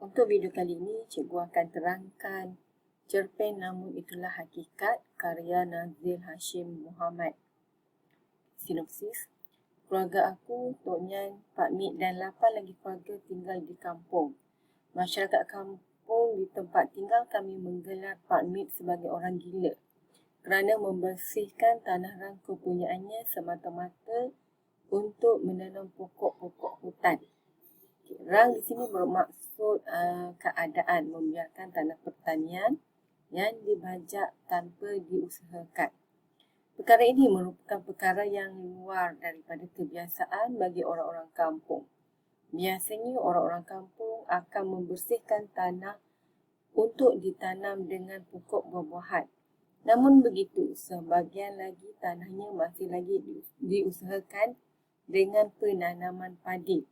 Untuk video kali ini, cikgu akan terangkan cerpen Namun Itulah Hakikat karya Nazil Hashim Muhammad. Sinopsis. Keluarga aku, Tok Nyan, Pak Mik dan 8 lagi keluarga tinggal di kampung. Masyarakat kampung di tempat tinggal kami menggelar Pak Mik sebagai orang gila kerana membersihkan tanah rang kepunyaannya semata-mata untuk menanam pokok-pokok hutan. Rang di sini bermaksud keadaan membiarkan tanah pertanian yang dibajak tanpa diusahakan. Perkara ini merupakan perkara yang luar daripada kebiasaan bagi orang-orang kampung. Biasanya orang-orang kampung akan membersihkan tanah untuk ditanam dengan pokok buah-buahan. Namun begitu, sebahagian lagi tanahnya masih lagi diusahakan dengan penanaman padi.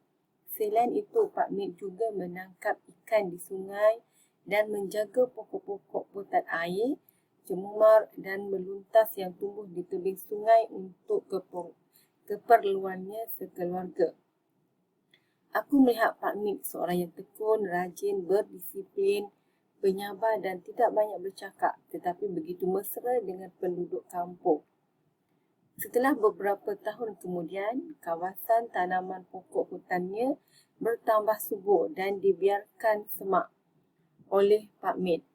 Selain itu, Pak Mik juga menangkap ikan di sungai dan menjaga pokok-pokok potat air, cemumar dan meluntas yang tumbuh di tebing sungai untuk keperluannya sekeluarga. Aku melihat Pak Mik seorang yang tekun, rajin, berdisiplin, penyabar dan tidak banyak bercakap, tetapi begitu mesra dengan penduduk kampung. Setelah beberapa tahun kemudian, kawasan tanaman pokok hutannya bertambah subur dan dibiarkan semak oleh Pak Mik.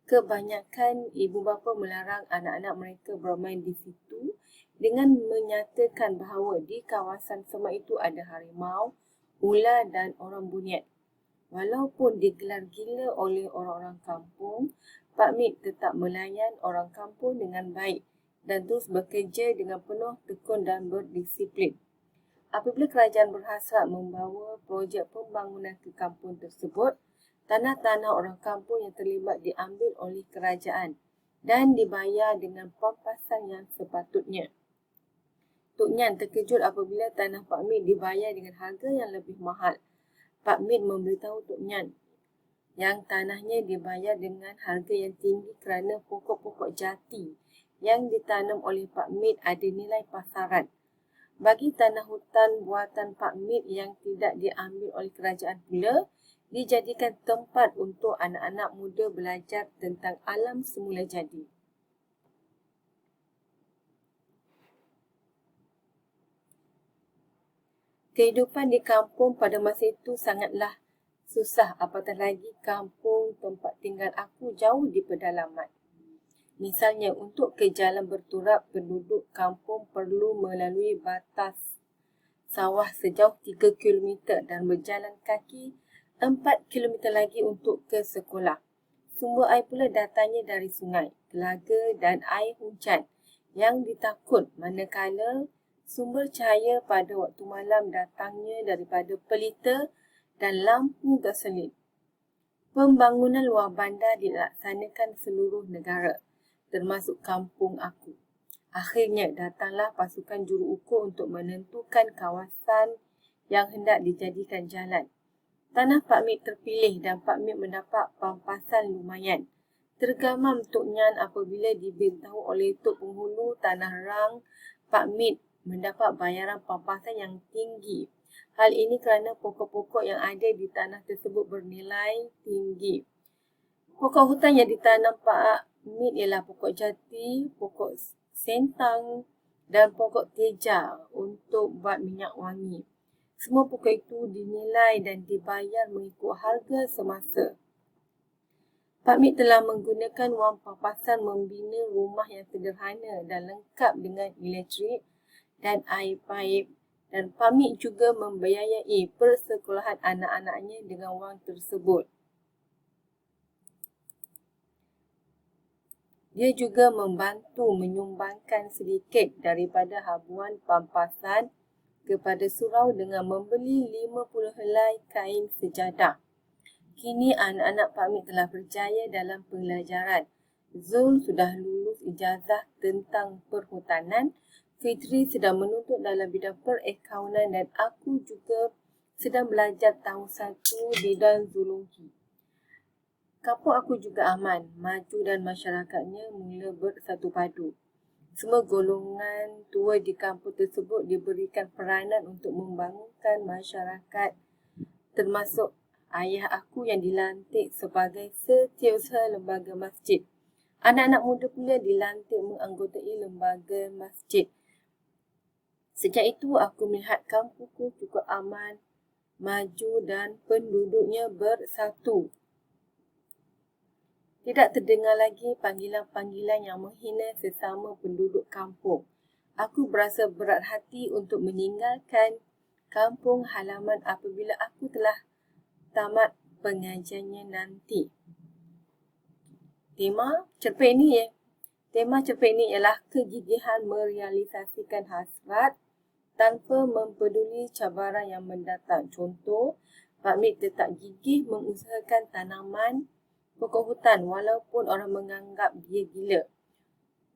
Kebanyakan ibu bapa melarang anak-anak mereka bermain di situ dengan menyatakan bahawa di kawasan semak itu ada harimau, ular dan orang bunyat. Walaupun digelar gila oleh orang-orang kampung, Pak Mik tetap melayan orang kampung dengan baik dan terus bekerja dengan penuh tekun dan berdisiplin. Apabila kerajaan berhasrat membawa projek pembangunan ke kampung tersebut, tanah-tanah orang kampung yang terlibat diambil oleh kerajaan dan dibayar dengan pampasan yang sepatutnya. Tok Nyan terkejut apabila tanah Pak Mik dibayar dengan harga yang lebih mahal. Pak Mik memberitahu Tok Nyan yang tanahnya dibayar dengan harga yang tinggi kerana pokok-pokok jati yang ditanam oleh Pak Mik ada nilai pasaran. Bagi tanah hutan buatan Pak Mik yang tidak diambil oleh kerajaan pula, dijadikan tempat untuk anak-anak muda belajar tentang alam semula jadi. Kehidupan di kampung pada masa itu sangatlah susah, apatah lagi kampung tempat tinggal aku jauh di pedalaman. Misalnya, untuk ke jalan berturap, penduduk kampung perlu melalui batas sawah sejauh 3 km dan berjalan kaki 4 km lagi untuk ke sekolah. Sumber air pula datangnya dari sungai, telaga dan air hujan yang ditakut, manakala sumber cahaya pada waktu malam datangnya daripada pelita dan lampu gasolin. Pembangunan luar bandar dilaksanakan seluruh negara, termasuk kampung aku. Akhirnya datanglah pasukan juru ukur untuk menentukan kawasan yang hendak dijadikan jalan. Tanah Pak Mik terpilih dan Pak Mik mendapat pampasan lumayan. Tergamam Tok Nyan apabila diberitahu oleh Tok Penghulu Tanah Rang Pak Mik mendapat bayaran pampasan yang tinggi. Hal ini kerana pokok-pokok yang ada di tanah tersebut bernilai tinggi. Pokok hutan yang ditanam Pak Mik ialah pokok jati, pokok sentang dan pokok teja untuk buat minyak wangi. Semua pokok itu dinilai dan dibayar mengikut harga semasa. Pak Mik telah menggunakan wang pampasan membina rumah yang sederhana dan lengkap dengan elektrik dan air paip, dan Pak Mik juga membiayai persekolahan anak-anaknya dengan wang tersebut. Dia juga membantu menyumbangkan sedikit daripada habuan pampasan kepada surau dengan membeli 50 helai kain sejadah. Kini anak-anak Pak Mik telah berjaya dalam pelajaran. Zul sudah lulus ijazah tentang perhutanan, Fitri sedang menuntut dalam bidang perakaunan dan aku juga sedang belajar tahun 1 bidang zoologi. Kampung aku juga aman, maju dan masyarakatnya mula bersatu padu. Semua golongan tua di kampung tersebut diberikan peranan untuk membangunkan masyarakat termasuk ayah aku yang dilantik sebagai setiausaha lembaga masjid. Anak-anak muda pula dilantik menganggotai lembaga masjid. Sejak itu aku melihat kampungku cukup aman, maju dan penduduknya bersatu. Tidak terdengar lagi panggilan-panggilan yang menghina sesama penduduk kampung. Aku berasa berat hati untuk meninggalkan kampung halaman apabila aku telah tamat pengajiannya nanti. Tema cerpen ini ialah kegigihan merealisasikan hasrat tanpa mempeduli cabaran yang mendatang. Contoh, Pak Mit tetap gigih mengusahakan tanaman pokok hutan walaupun orang menganggap dia gila.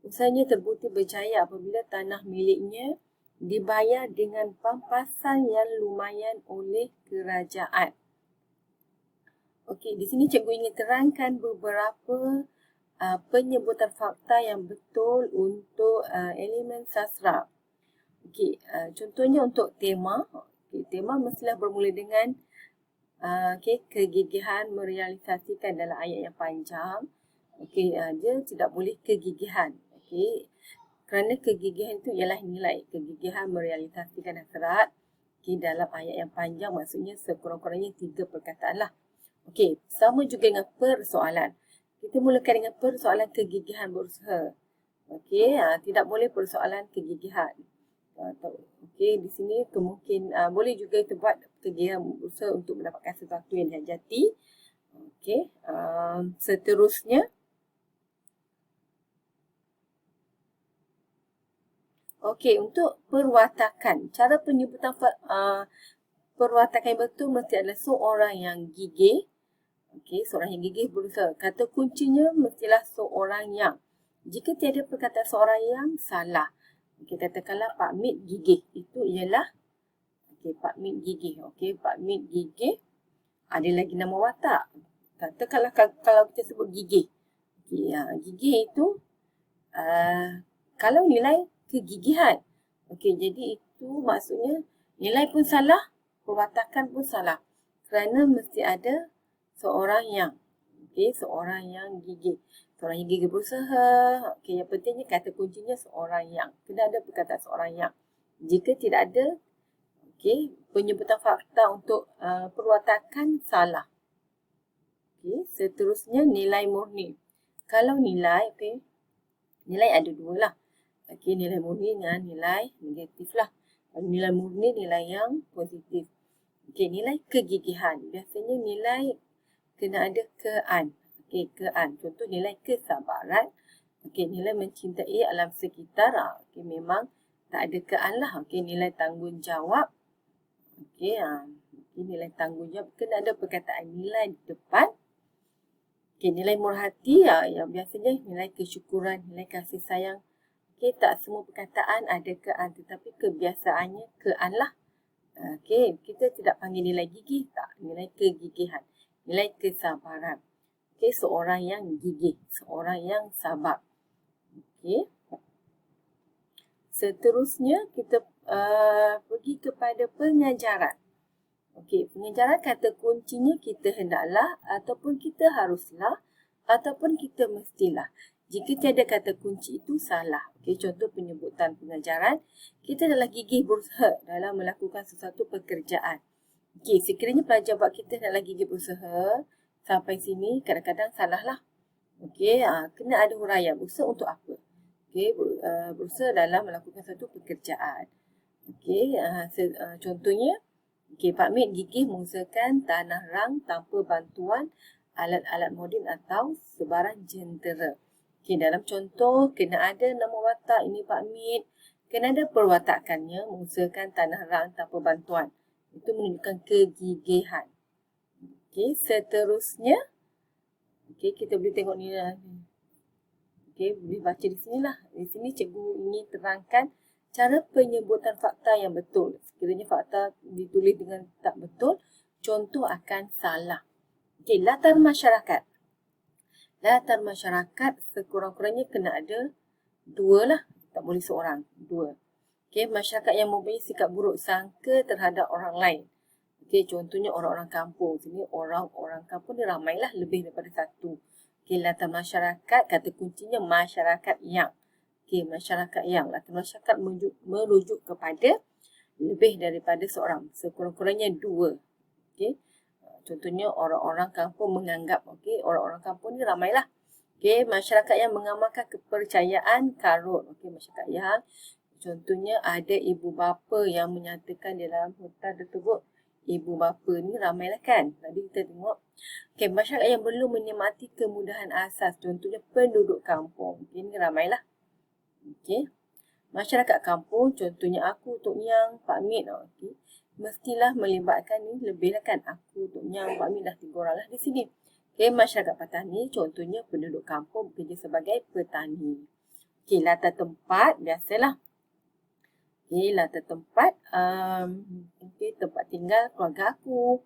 Usahanya terbukti berjaya apabila tanah miliknya dibayar dengan pampasan yang lumayan oleh kerajaan. Okey, di sini cikgu ingin terangkan beberapa penyebutan fakta yang betul untuk elemen sastra. Okey, contohnya untuk tema. Tema mestilah bermula dengan kegigihan merealisasikan dalam ayat yang panjang. Dia tidak boleh kegigihan. Kerana kegigihan itu ialah nilai. Kegigihan merealisasikan hasrat dalam ayat yang panjang maksudnya sekurang-kurangnya 3 perkataan lah. Sama juga dengan persoalan. Kita mulakan dengan persoalan kegigihan berusaha. Tidak boleh persoalan kegigihan. Di sini boleh juga kita buat kegigihan berusaha untuk mendapatkan sesuatu yang dihajati. Seterusnya. Untuk perwatakan. Cara penyebutan perwatakan yang betul mesti adalah seorang yang gigih. Seorang yang gigih berusaha. Kata kuncinya mestilah seorang yang. Jika tiada perkataan seorang yang, salah. Katakanlah Pak Mit gigih. Itu ialah Pak Mit gigih. Pak Mit gigih. Ada lagi nama watak. Katakanlah kalau kita sebut gigih. Gigih itu kalau nilai kegigihan. Jadi itu maksudnya nilai pun salah, perwatakan pun salah. Kerana mesti ada seorang yang. Seorang yang gigih. Seorang yang gigih berusaha. Yang pentingnya kata kuncinya seorang yang. Kena ada perkataan seorang yang. Jika tidak ada, penyebutan fakta untuk perwatakan salah. Seterusnya nilai murni. Kalau nilai, nilai ada dua lah. Nilai murni dan nilai negatif lah. Nilai murni nilai yang positif. Nilai kegigihan. Biasanya nilai kena ada kean. Kean. Contoh nilai kesabaran. Nilai mencintai alam sekitar. Memang tak ada kean lah. Nilai tanggungjawab. Nilai tanggungjawab. Kena ada perkataan nilai di depan. Nilai murah hati. Yang biasanya nilai kesyukuran. Nilai kasih sayang. Tak semua perkataan ada kean. Tetapi kebiasaannya kean lah. Kita tidak panggil nilai gigih. Tak. Nilai kegigihan. Nilai kesabaran. Seorang yang gigih. Seorang yang sabar. Seterusnya kita pergi kepada pengajaran. Pengajaran kata kuncinya kita hendaklah ataupun kita haruslah ataupun kita mestilah. Jika tiada kata kunci itu salah. Contoh penyebutan pengajaran. Kita adalah gigih berusaha dalam melakukan sesuatu pekerjaan. Sekiranya pelajar buat kita adalah gigih berusaha. Sampai sini kadang-kadang salah lah. Kena ada huraian. Berusaha untuk apa? Berusaha dalam melakukan satu pekerjaan. Contohnya, Pak Mit gigih mengusahakan tanah rang tanpa bantuan alat-alat moden atau sebarang jentera. Dalam contoh, kena ada nama watak ini Pak Mit. Kena ada perwatakannya mengusahakan tanah rang tanpa bantuan. Itu menunjukkan kegigihan. Seterusnya, kita boleh tengok ni lah. Boleh baca di sini lah. Di sini cikgu ingin terangkan cara penyebutan fakta yang betul. Sekiranya fakta ditulis dengan tak betul, contoh akan salah. Latar masyarakat. Latar masyarakat sekurang-kurangnya kena ada 2 lah. Tak boleh seorang, 2. Masyarakat yang mempunyai sikap buruk sangka terhadap orang lain. Okey, contohnya orang-orang kampung. Sini orang-orang kampung ni ramailah, lebih daripada satu. Okey, latar masyarakat, kata kuncinya masyarakat yang. Okey, masyarakat yang. Latar masyarakat merujuk kepada lebih daripada seorang. Sekurang-kurangnya dua. Okey. Contohnya orang-orang kampung menganggap. Okey, orang-orang kampung ni ramailah. Okey, masyarakat yang mengamalkan kepercayaan karut. Okey, masyarakat yang contohnya ada ibu bapa yang menyatakan di dalam hutan tersebut. Ibu bapa ni ramailah kan. Tadi kita tengok. Okey, masyarakat yang perlu menikmati kemudahan asas. Contohnya penduduk kampung. Okey, ni ramailah. Okey. Masyarakat kampung, contohnya aku, Tok Nyang, Pak Mit. Okey. Mestilah melibatkan ni lebih lah kan. Aku, Tok Nyang, Pak Mit dah 3 orang lah di sini. Okey, masyarakat petani, contohnya penduduk kampung bekerja sebagai petani. Okey, latar tempat, biasalah. Okey, latar tempat, okey, tempat tinggal keluarga aku.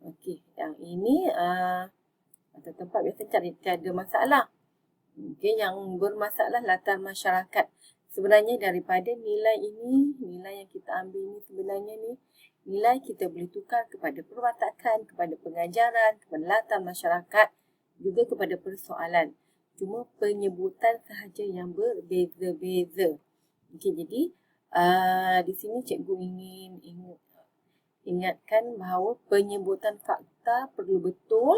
Okey, yang ini latar tempat biasanya tiada masalah. Okey, yang bermasalah latar masyarakat. Sebenarnya daripada nilai ini, nilai yang kita ambil ni sebenarnya ni, nilai kita boleh tukar kepada perwatakan, kepada pengajaran, kepada latar masyarakat, juga kepada persoalan. Cuma penyebutan sahaja yang berbeza-beza. Okey, jadi di sini cikgu ingin ingatkan bahawa penyebutan fakta perlu betul,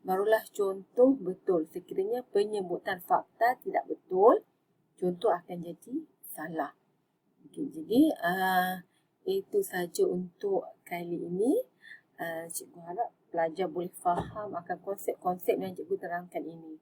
barulah contoh betul. Sekiranya penyebutan fakta tidak betul, contoh akan jadi salah. Okey, jadi itu sahaja untuk kali ini. Cikgu harap pelajar boleh faham akan konsep-konsep yang cikgu terangkan ini.